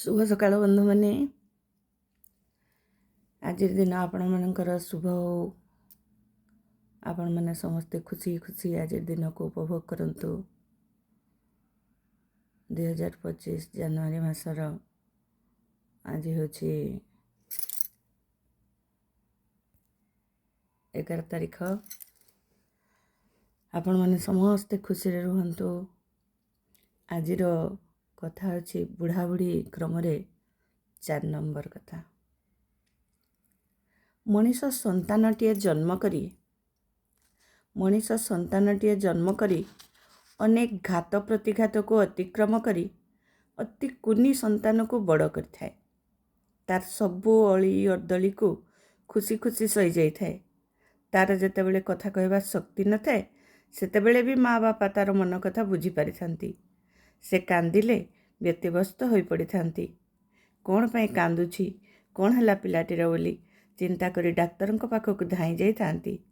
शुभ सकाळ बंधु मैंने आज दिन आपण मनकर शुभ हो। आपण मैंने समस्ते खुशी खुशी आज दिन को उपभोग करंतु। 2025 जनवरी मासर आज हूँ 11 तारीख। आपण मैंने समस्ते खुशी रुहंतु। आज कथा अच्छी बुढ़ा बुढ़ी क्रम 4 नंबर कथा। मनीष संतानटीए जन्म करी अनेक घात प्रतिघात को अतिक्रम करी अति कुनी संतान को बड़ कर तार सबू अली अर्दली को खुशी खुशी सही जाए। तार जितेबले कथा कहवा शक्ति न थाए सेतेबेले भी माँ बापा तार मन कथा बुझी पारि थांती। से कांदिले व्यतिव्यस्त हो पड़ी थांती। कौन पाई कांदुछि कौन हला पिलाटीर बोली चिंता करी डाक्तरंक पाखक धाई जाई थांती।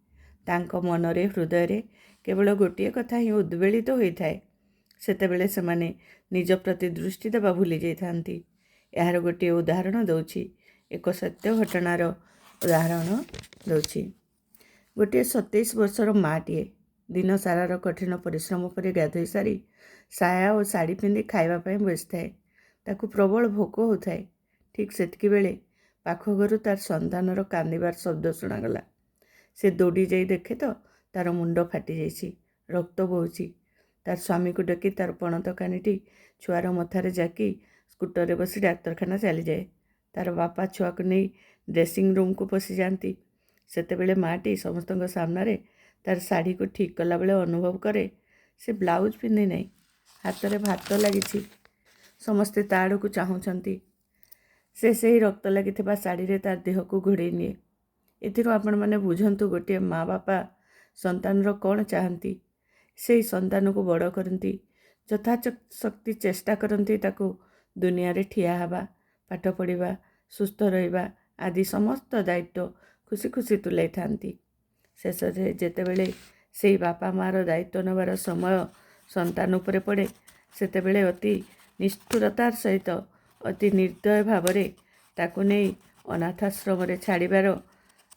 तांको मनरे हृदय केवल गोटे कथा ही उद्वेलित होता है। सेतेबेले सेमाने निज प्रति दृष्टि देवा भूली जाइथांती। यार गोटे उदाहरण दौछि, एक सत्य घटनार उदाहरण दौछि। गोटे 27 वर्षर माटीए दिन सारार कठिन परिश्रम पर गाधोई सारी साया और शाढ़ी पिंधि खाइबापी बसी थाए। ताकू प्रबल भोक होता है। ठीक सेतकी बेले पाख घर तार संतानर कांदिबार शब्द शुणागला। से दौड़ी जाई देखे तो तार मुंड फाटी जाइछि, रक्त बोहुछि। तार स्वामी को डकी तार पणत कानीटी छुआर मथारे जाकी स्कूटर बसी डाक्तरखाना चली जाए। तार बापा छुआ को नहीं ड्रेसिंग रूम को पशि जाती। सेतेबेले माटी समस्त सामने तार शाढ़ी को ठीक कला बेले अनुभव करे से ब्लाउज पिंधि नहीं, हाथ में भात लगी। समस्ते ता आड़ को चाहूँगी। से रक्त लगी शाढ़ी तार देह को घोड़े निए। एथिरो आपण माने बुझंतु गोटे माँ बापा संतान कौन चाहती। से संतान को बड़ करती, यथाशक्ति चेष्टा करती ताको दुनिया रे ठिया हवा, पाठ पढ़ा, सुस्थ रहिबा आदि समस्त दायित्व खुशी खुशी तुलाई थांती। शेष जेतेबेले से बापा मार दायित्व नबार समय संतान उपरे पड़े सेतेबेले अति निष्ठुरतार सहित अति निर्दय भावरे ताकु नहीं अनाथाश्रम रे छाड़िबार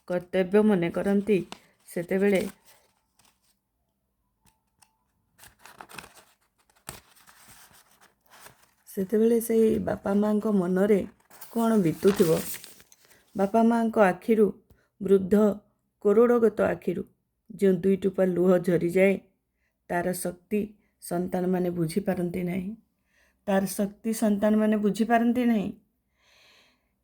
कर्तव्य मने करती। सेतेबेले से बापा माँ को मनरे कौन बीतुथिबो। बापा माँ को आखिरु वृद्ध करोड़गत आखिरु जो 2 टुपा लुह झरी जाए तार शक्ति संतान माने बुझी पारती नहीं। तार शक्ति संतान माने बुझी पारती नहीं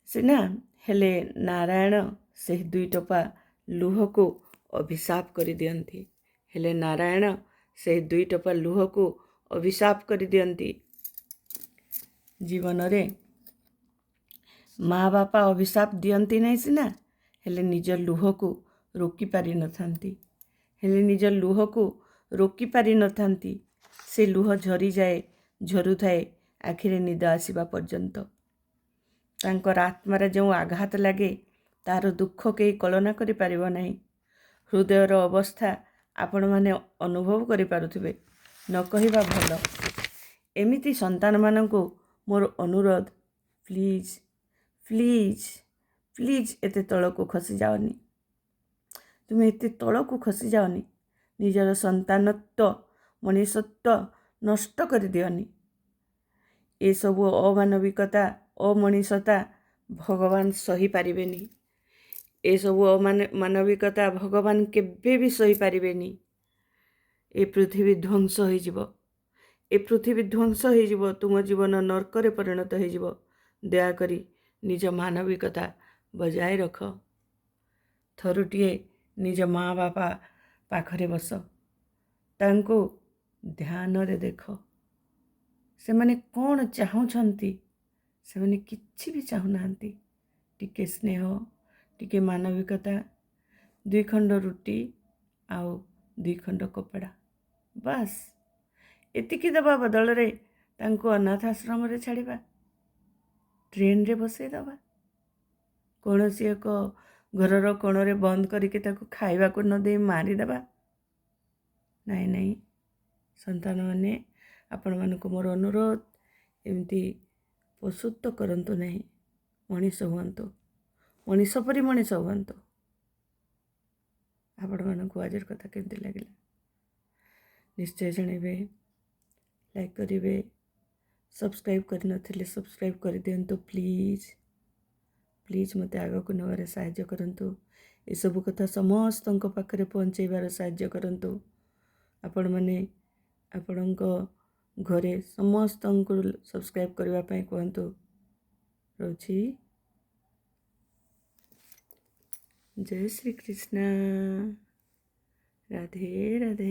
सिना हेले नारायण से 2 टोपा लुह को अभिशाप कर दियंती। हेले नारायण से 2 टोपा लुह को अभिशाप कर दियंती। जीवन रे माँ बापा अभिशाप दियंती नहीं सिना हेले निज लुह को रोकी पारि न थांती। हेले निज लुह को रोकी पारि न थांती। से लुह झरी जाए झरू थाए आखिरे निद आसीबा पर्यंत। तांकर आत्मार जो आघात लगे तार दुख कई कल्पना करि पारिबो नहीं। हृदयर अवस्था आपण माने अनुभव करि पारुथिबे, न कहिबा भल। एमिति संतान मानंको मोर अनुरोध, प्लीज प्लीज प्लीज एते तलको खसी जाओनी। तुम एते तलको खसी जाओनी। निजर संतानत्व मनीषत्व नष्ट कर दियोनी। ए सबु अमानविकता अमनीषता भगवान सही पारिबेनी। ए सबु अमानविकता भगवान केबे भी सही पारिबेनी। ए पृथ्वी ध्वंस हो जिवो। ए पृथ्वी ध्वंस हो जिवो। तुम जीवन नरकरे परिणत हो जिवो। दया करी निज मानविकता बजाय रख। थरुटिए निज माँ बापा पाखरे बस, तांको ध्यान रे देख। से माने कौन चाहूँछंती, से माने किछि भी चाहूनांती। टिके स्नेह, टिके मानविकता, 2 खंड रुटी आउ 2 खंड कपड़ा, बस एतिकी दबा बदल रे तांको अनाथ आश्रम रे छाड़िबा, ट्रेन रे बसई दबा, कौनसी एक घरर कोणरे बंद करके ताको खाइबा को न दे मारी दबा। नहीं नहीं संतान माने आपण मानक मोर अनुरोध, एमती ପଶୁତ୍ୱ କରନ୍ତୁ ନାହିଁ, ମଣିଷ ହୁଅନ୍ତୁ, ମଣିଷ ପରି ମଣିଷ ହୁଅନ୍ତୁ। ଆପଣମାନଙ୍କୁ ଆଜିର କଥା କେମିତି ଲାଗିଲା ନିଶ୍ଚୟ ଜଣାଇବେ, ଲାଇକ୍ କରିବେ, ସବସ୍କ୍ରାଇବ୍ କରିନଥିଲେ ସବସ୍କ୍ରାଇବ୍ କରିଦିଅନ୍ତୁ ପ୍ଲିଜ୍ ପ୍ଲିଜ୍ ମୋତେ ଆଗକୁ ନେବାରେ ସାହାଯ୍ୟ କରନ୍ତୁ। ଏସବୁ କଥା ସମସ୍ତଙ୍କ ପାଖରେ ପହଞ୍ଚାଇବାର ସାହାଯ୍ୟ କରନ୍ତୁ। ଆପଣମାନେ ଆପଣଙ୍କ ଘରେ ସମସ୍ତଙ୍କୁ ସବସ୍କ୍ରାଇବ୍ କରିବା ପାଇଁ କୁହନ୍ତୁ। ରହୁଛି। ଜୟ ଶ୍ରୀ କୃଷ୍ଣ। ରାଧେ ରାଧେ।